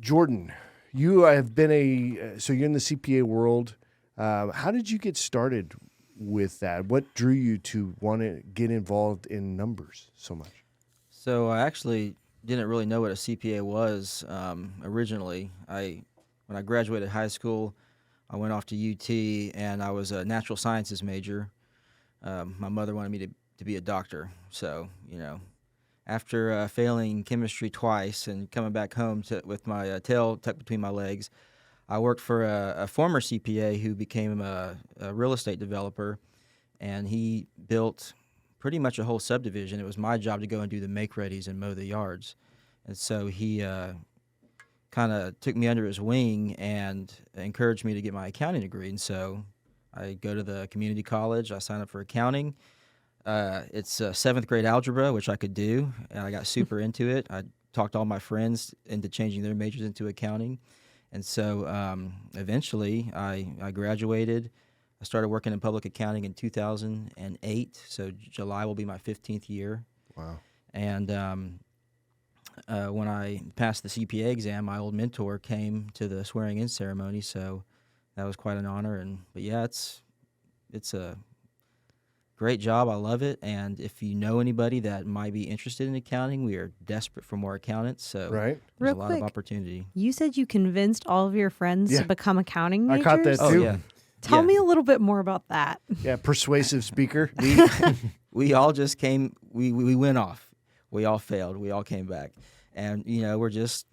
Jordan, you have been so you're in the CPA world. How did you get started with that? What drew you to want to get involved in numbers so much? So I actually didn't really know what a CPA was originally. When I graduated high school, I went off to UT, and I was a natural sciences major. My mother wanted me to be a doctor, so after failing chemistry twice and coming back home with my tail tucked between my legs, I worked for a former CPA who became a real estate developer, and he built pretty much a whole subdivision. It was my job to go and do the make-readies and mow the yards. And so he kind of took me under his wing and encouraged me to get my accounting degree. And so I go to the community college. I sign up for accounting. It's seventh grade algebra, which I could do, and I got super into it. I talked all my friends into changing their majors into accounting. And so eventually I graduated. I started working in public accounting in 2008, so July will be my 15th year. Wow. And when I passed the CPA exam, my old mentor came to the swearing-in ceremony, so that was quite an honor. But yeah, it's a great job. I love it. And if you know anybody that might be interested in accounting, we are desperate for more accountants, so Right. there's Real a lot quick, of opportunity. You said you convinced all of your friends Yeah. to become accounting I majors? caught that Oh, too. yeah. Tell Yeah. me a little bit more about that. Yeah, persuasive speaker. We all just came, we went off. We all failed. We all came back. And, we're just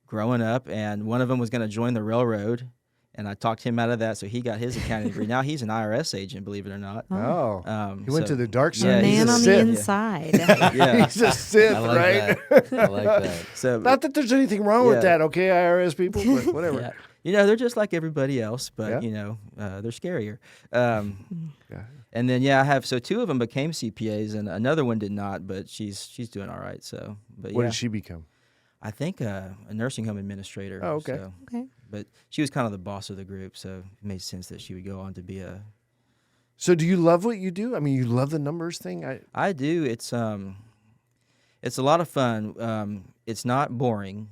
growing up, and one of them was going to join the railroad, and I talked him out of that, so he got his accounting degree. Now he's an IRS agent, believe it or not. Oh, he went so- to the dark Yeah, side. he's Man a on the Sith. inside. Yeah. He's a Sith, I like right? that. I like that. So, Not that there's anything wrong with Yeah. that, okay, IRS people, but whatever. yeah. They're just like everybody else, but, Yeah. they're scarier. Yeah. And then, I have, so two of them became CPAs, and another one did not, but she's doing all right. So, but What yeah, did she become? I think a nursing home administrator. Oh, okay. So, Okay. but she was kind of the boss of the group, so it made sense that she would go on to be So do you love what you do? I mean, you love the numbers thing? I do. It's a lot of fun. It's not boring.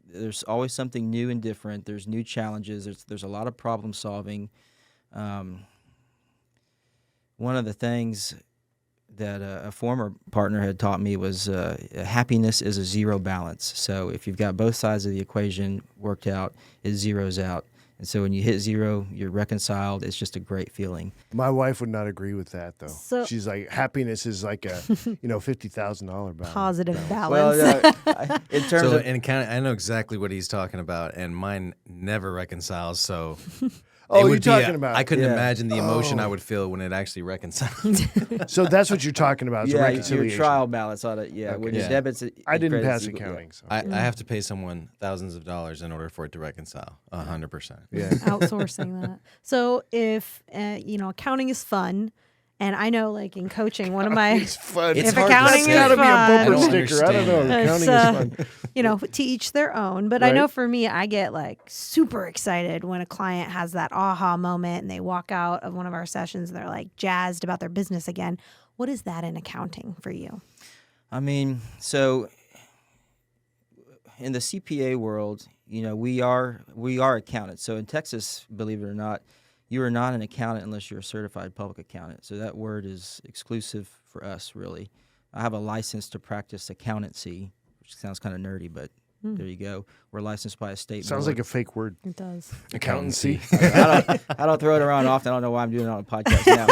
There's always something new and different. There's new challenges. There's a lot of problem solving. One of the things that a former partner had taught me was happiness is a zero balance. So if you've got both sides of the equation worked out, it zeroes out. And so when you hit zero, you're reconciled. It's just a great feeling. My wife would not agree with that, though. So- She's like, happiness is like a, $50,000 balance. Positive balance. Well, in terms So of in accounting, I know exactly what he's talking about, and mine never reconciles. So, Oh, it you're would be talking about. I couldn't Yeah. imagine the emotion I Oh. would feel when it actually reconciled. So that's what you're talking about. It's a your reconciliation. trial balance on it. Yeah, Okay. when your Yeah. debits. I didn't credits pass equal- yeah. accounting. So. I have to pay someone thousands of dollars in order for it to reconcile. 100%. Yeah. Outsourcing that. So if, accounting is fun, and I know like in coaching, one of my, It's fun. It's if hard to accounting say. is That's gotta be a fun, bumper I don't sticker. I don't know. understand It's, Accounting is fun. to each their own. But I Right. know for me, I get like super excited when a client has that aha moment and they walk out of one of our sessions and they're like jazzed about their business again. What is that in accounting for you? I mean, so in the CPA world, we are accountants. So in Texas, believe it or not, you are not an accountant unless you're a certified public accountant. So that word is exclusive for us, really. I have a license to practice accountancy, which sounds kind of nerdy, but there you go. We're licensed by a state Sounds board. like a fake word. It does. Accountancy. I don't throw it around often. I don't know why I'm doing it on a podcast now.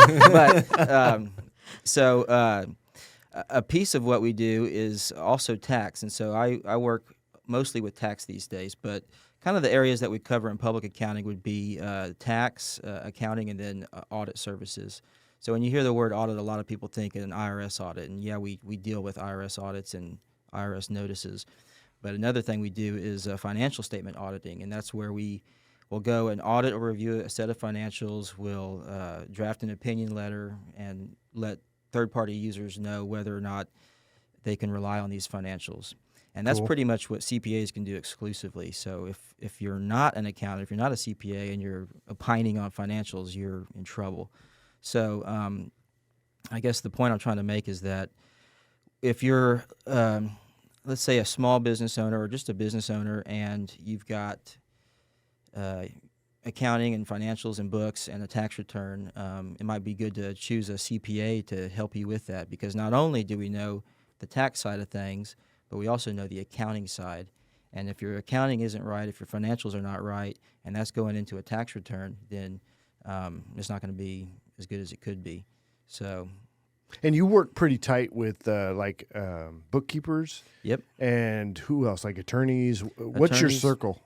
But a piece of what we do is also tax. And so I work mostly with tax these days, but kind of the areas that we cover in public accounting would be tax, accounting, and then audit services. So when you hear the word audit, a lot of people think an IRS audit. And yeah, we deal with IRS audits and IRS notices. But another thing we do is financial statement auditing, and that's where we will go and audit or review a set of financials. We'll draft an opinion letter and let third-party users know whether or not they can rely on these financials. And that's Cool. pretty much what CPAs can do exclusively. So if you're not an accountant, if you're not a CPA and you're opining on financials, you're in trouble. So I guess the point I'm trying to make is that if you're let's say a small business owner or just a business owner, and you've got accounting and financials and books and a tax return, it might be good to choose a CPA to help you with that, because not only do we know the tax side of things, but we also know the accounting side. And if your accounting isn't right, if your financials are not right, and that's going into a tax return, then it's not going to be as good as it could be. So, And you work pretty tight with bookkeepers. yep. And who else? Like attorneys. What's your Attorneys. circle?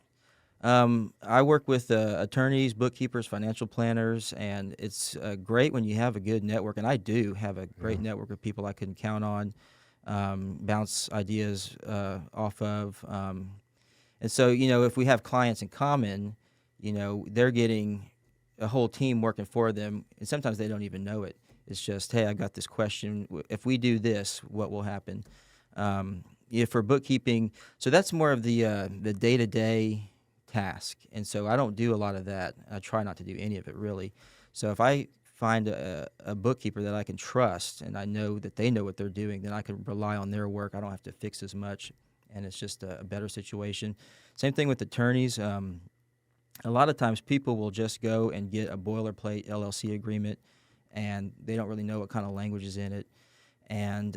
I work with attorneys, bookkeepers, financial planners, and it's great when you have a good network. And I do have a great network of people I can count on, bounce ideas off of. And so, if we have clients in common, they're getting a whole team working for them, and sometimes they don't even know it. It's just, hey, I got this question. If we do this, what will happen? For bookkeeping, so that's more of the day-to-day task, and so I don't do a lot of that. I try not to do any of it, really. So if I find a bookkeeper that I can trust and I know that they know what they're doing, then I can rely on their work. I don't have to fix as much, and it's just a better situation. Same thing with attorneys. A lot of times people will just go and get a boilerplate LLC agreement, and they don't really know what kind of language is in it. And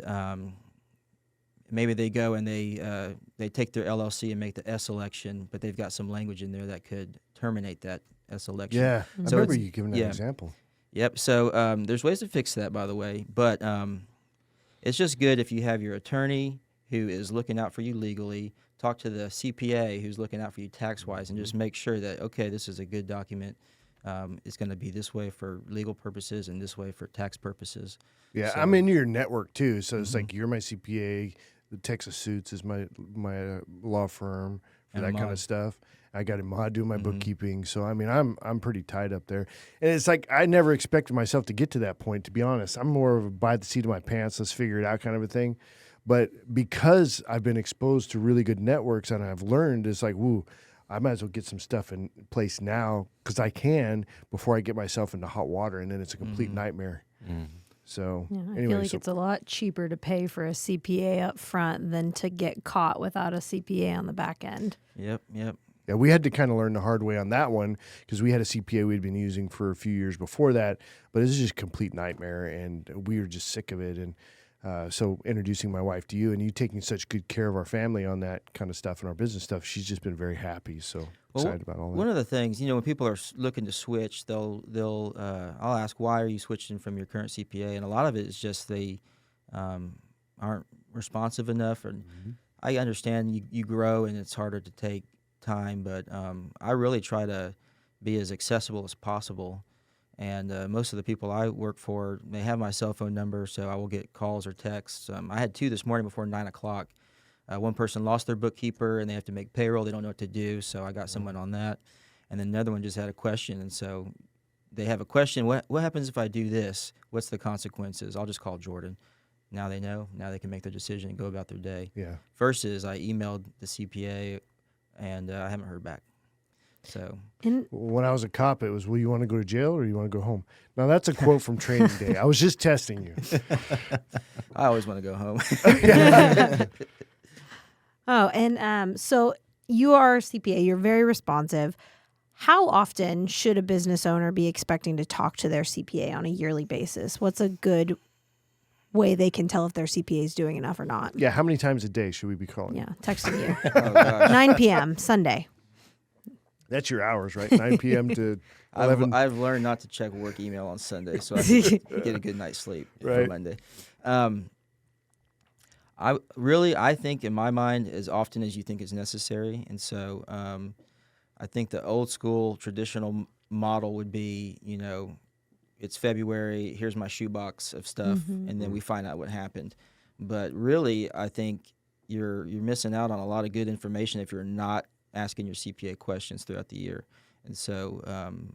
maybe they go and they take their LLC and make the S election, but they've got some language in there that could terminate that S election. Yeah, I So remember it's- you giving that yeah. example. Yep. So there's ways to fix that, by the way. But it's just good if you have your attorney who is looking out for you legally, talk to the CPA who's looking out for you tax-wise, and just make sure that, okay, this is a good document. It's going to be this way for legal purposes and this way for tax purposes. Yeah, So- I'm in your network too. So it's like you're my CPA. The Texas Suits is my law firm for And that kind Ahmad. of stuff. I got Ahmad doing my Mhm. bookkeeping. So I mean, I'm pretty tied up there. And it's like I never expected myself to get to that point. To be honest, I'm more of a by the seat of my pants, let's figure it out kind of a thing. But because I've been exposed to really good networks and I've learned, it's like, woo, I might as well get some stuff in place now because I can before I get myself into hot water, and then it's a complete nightmare. So Yeah, I anyway, feel like it's a lot cheaper to pay for a CPA up front than to get caught without a CPA on the back end. Yep. yeah, we had to kind of learn the hard way on that one because we had a CPA we'd been using for a few years before that, but this is just a complete nightmare, and we were just sick of it. And so introducing my wife to you and you taking such good care of our family on that kind of stuff and our business stuff, she's just been very happy. So Well, excited about all that. One of the things, when people are looking to switch, they'll I'll ask, why are you switching from your current CPA? And a lot of it is just they aren't responsive enough. And I understand you grow and it's harder to take time, but I really try to be as accessible as possible. And most of the people I work for, they have my cell phone number, so I will get calls or texts. I had 2 this morning before 9 o'clock. One person lost their bookkeeper, and they have to make payroll. They don't know what to do, so I got someone on that. And then another one just had a question, and so they have a question, what happens if I do this? What's the consequences? I'll just call Jordan. Now they know. Now they can make their decision and go about their day. Yeah. Versus I emailed the CPA, and I haven't heard back. So And When I was a cop, it was, well, you want to go to jail or you want to go home? Now, that's a quote from training day. I was just testing you. I always want to go home. so you are a CPA. You're very responsive. How often should a business owner be expecting to talk to their CPA on a yearly basis? What's a good way they can tell if their CPA is doing enough or not? Yeah, how many times a day should we be calling? Yeah, texting you. Oh, gosh. 9 p.m. Sunday. That's your hours, right? 9 p.m. to 11. I've learned not to check work email on Sunday, so I can get a good night's sleep Right. for Monday. I think in my mind as often as you think is necessary, and so I think the old school traditional model would be, it's February, here's my shoebox of stuff, and then we find out what happened. But really, I think you're missing out on a lot of good information if you're not asking your CPA questions throughout the year. And so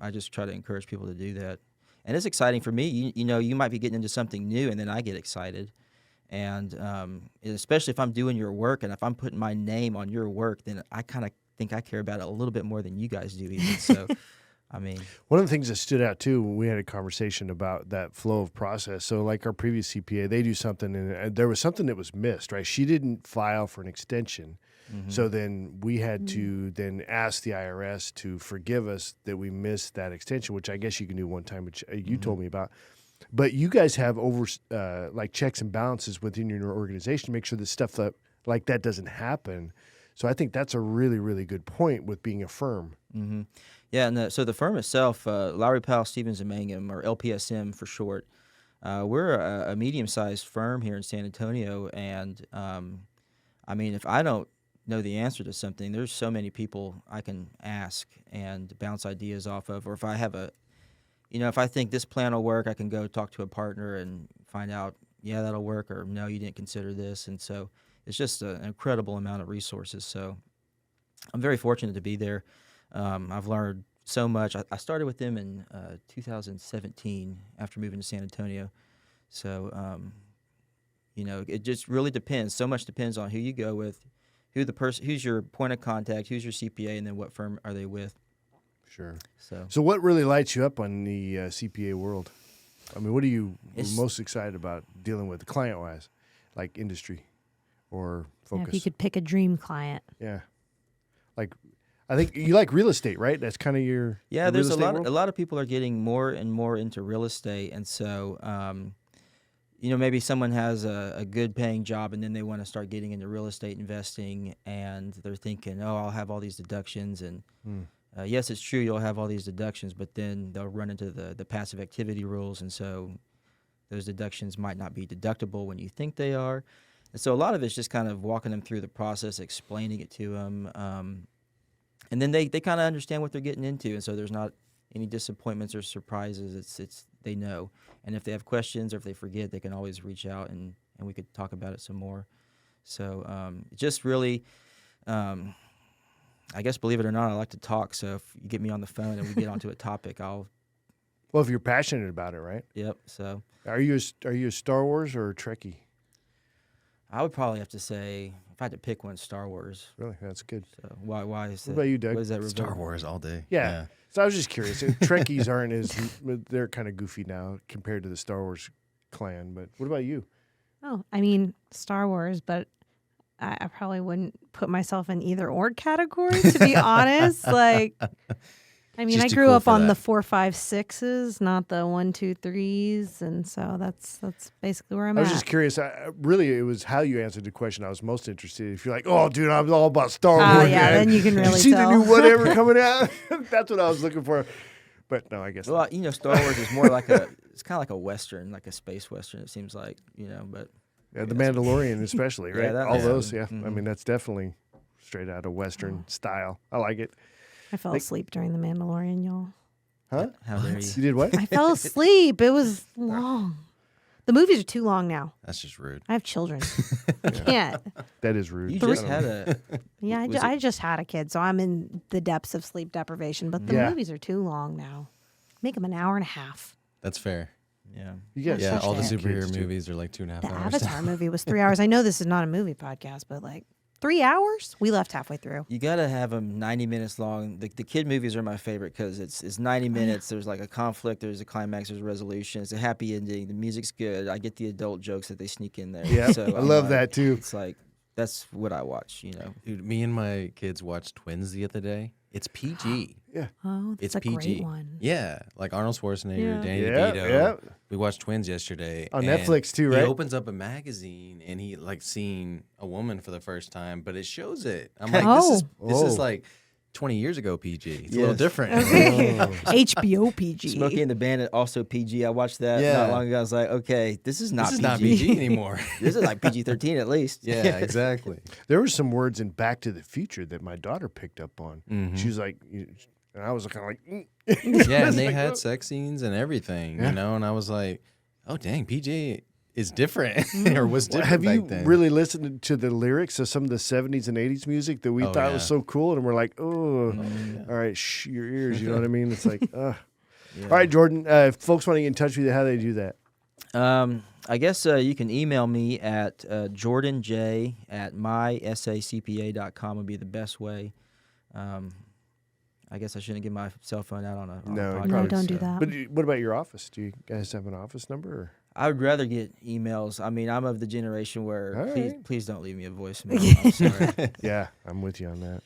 I just try to encourage people to do that. And it's exciting for me. You might be getting into something new, and then I get excited. And especially if I'm doing your work and if I'm putting my name on your work, then I kind of think I care about it a little bit more than you guys do even. So I mean, One of the things that stood out too when we had a conversation about that flow of process. So, like our previous CPA, they do something, and there was something that was missed. Right, she didn't file for an extension, so then we had to then ask the IRS to forgive us that we missed that extension, which I guess you can do one time, which you told me about. But you guys have like checks and balances within your organization to make sure that stuff that like that doesn't happen. So I think that's a really, really good point with being a firm. mm-hmm. Yeah, and so the firm itself, Lowry Powell, Stevens and Mangum, or LPSM for short, we're a medium-sized firm here in San Antonio, and I mean, if I don't know the answer to something, there's so many people I can ask and bounce ideas off of, or if I have if I think this plan will work, I can go talk to a partner and find out, yeah, that'll work, or no, you didn't consider this, and so it's just an incredible amount of resources. So I'm very fortunate to be there. I've learned so much. I started with them in 2017 after moving to San Antonio. So, it just really depends. So much depends on who you go with, who's your point of contact, who's your CPA, and then what firm are they with. Sure. So what really lights you up on the CPA world? I mean, what are you most excited about dealing with client-wise, like industry or focus? If you could pick a dream client. Yeah. Like, I think you like real estate, right? That's kind of your there's real estate world? a lot of people are getting more and more into real estate, and so maybe someone has a good paying job and then they want to start getting into real estate investing, and they're thinking, oh, I'll have all these deductions, and yes, it's true you'll have all these deductions, but then they'll run into the passive activity rules, and so those deductions might not be deductible when you think they are. And so a lot of it's just kind of walking them through the process, explaining it to them, and then they kind of understand what they're getting into, and so there's not any disappointments or surprises. It's they know, and if they have questions or if they forget, they can always reach out and we could talk about it some more. So just really, I guess, believe it or not, I like to talk. So if you get me on the phone and we get onto a topic, I'll. Well, if you're passionate about it, right? Yep. So. Are you a Star Wars or a Trekkie? I would probably have to say, if I had to pick one, Star Wars. Really, that's good. So why is that? What about you, Doug? What is that? Star Wars all day. Yeah. So I was just curious. Trekkies aren't they're kind of goofy now compared to the Star Wars clan. But what about you? Oh, I mean, Star Wars, but I probably wouldn't put myself in either or category, to be honest. Like, I mean, She's I too grew cool up for on that. the 4, 5, 6s, not the 1, 2, 3s, and so that's basically where I'm I was at. just curious. Really, it was how you answered the question I was most interested in. If you're like, oh, dude, I'm all about Star Oh, Wars, yeah, man. then you can Did really you see tell. the new whatever coming out? That's what I was looking for. But no, I guess Well, not. Star Wars is more like it's kind of like a Western, like a space Western, it seems like, but. Yeah, the Mandalorian especially, right? Yeah, that all makes those, sense. yeah. I Mhm. mean, that's definitely straight out of Western style. I like it. I fell like- asleep during The Mandalorian, y'all. Huh? How dare you? You did what? I fell asleep. It was long. The movies are too long now. That's just rude. I have children. I can't. That is rude. You I just don't had know. Yeah, Was I just had a kid, so I'm in the depths of sleep deprivation. But the Yeah. movies are too long now. Make them an hour and a half. That's fair. Yeah. You guys Yeah, such all the kids, superhero dude. movies are like 2.5 The hours. Avatar movie was 3 hours. I know this is not a movie podcast, but like 3 hours? We left halfway through. You got to have them 90 minutes long. The kid movies are my favorite because it's 90 minutes. There's like a conflict. There's a climax. There's a resolution. It's a happy ending. The music's good. I get the adult jokes that they sneak in there. Yeah, So I I'm love like- that too. It's like, that's what I watch, Dude, me and my kids watched Twins the other day. It's PG. Oh, that's It's a PG. great one. Yeah, like Arnold Schwarzenegger, Yeah. Danny Yeah, DeVito. yeah. We watched Twins yesterday. On and Netflix too, He right? opens up a magazine and he like seeing a woman for the first time, but it shows it. I'm like, this Oh. is like 20 years ago PG. It's a little Yes. different. Okay. Oh. HBO PG. Smokey and the Bandit, also PG. I watched that Yeah. not long ago. I was like, okay, this is not This is PG. not PG anymore. This is like PG-13 at least. Yeah, exactly. There were some words in Back to the Future that my daughter picked up on. Mhm. She was like, and I was kind of like, Yeah, and they Like, had oh. sex scenes and everything, Yeah. and I was like, oh, dang, PG is different or was Well, different have you back then. really listened to the lyrics of some of the 70s and 80s music that we Oh, thought yeah. was so cool? And we're like, oh, Yeah. all right, shh your ears. You know what I mean? It's like, Yeah. All right, Jordan, if folks want to get in touch with you, how do they do that? I guess you can email me at jordanj@mysacpa.com would be the best way. I guess I shouldn't give my cell phone out on a No, you podcast. probably don't do that. But what about your office? Do you guys have an office number? Or? I would rather get emails. I mean, I'm of the generation where All right. please don't leave me a voicemail. I'm sorry. Yeah, I'm with you on that.